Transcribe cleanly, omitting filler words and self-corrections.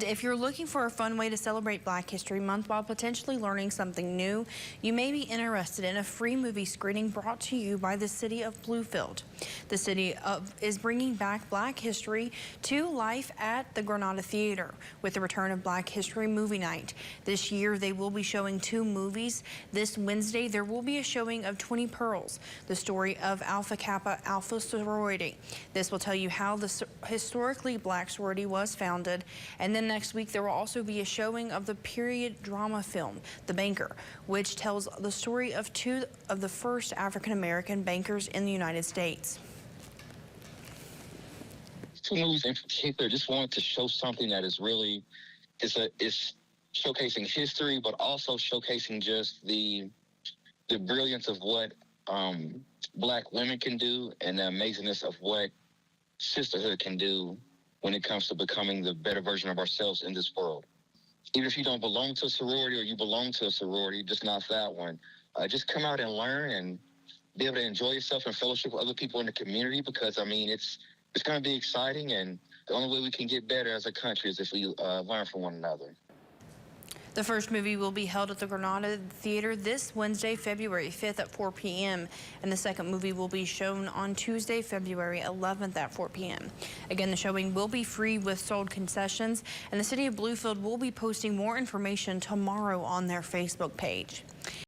If you're looking for a fun way to celebrate Black History Month while potentially learning something new, you may be interested in a free movie screening brought to you by the City of Bluefield. The city is bringing back Black history to life at the Granada Theater with the return of Black History Movie Night. This year, they will be showing 2 movies. This Wednesday, there will be a showing of 20 Pearls, the story of Alpha Kappa Alpha sorority. This will tell you how the historically Black sorority was founded. And then next week, there will also be a showing of the period drama film, The Banker, which tells the story of 2 of the first African-American bankers in the United States. 2 movies in particular just wanted to show something that is really, is showcasing history, but also showcasing just the brilliance of what Black women can do and the amazingness of what sisterhood can do when it comes to becoming the better version of ourselves in this world. Even if you don't belong to a sorority or you belong to a sorority, just not that one, just come out and learn and be able to enjoy yourself and fellowship with other people in the community, because, I mean, it's going to be exciting, and the only way we can get better as a country is if we learn from one another. The first movie will be held at the Granada Theater this Wednesday, February 5th at 4 p.m. And the second movie will be shown on Tuesday, February 11th at 4 p.m. Again, the showing will be free with sold concessions, and the City of Bluefield will be posting more information tomorrow on their Facebook page.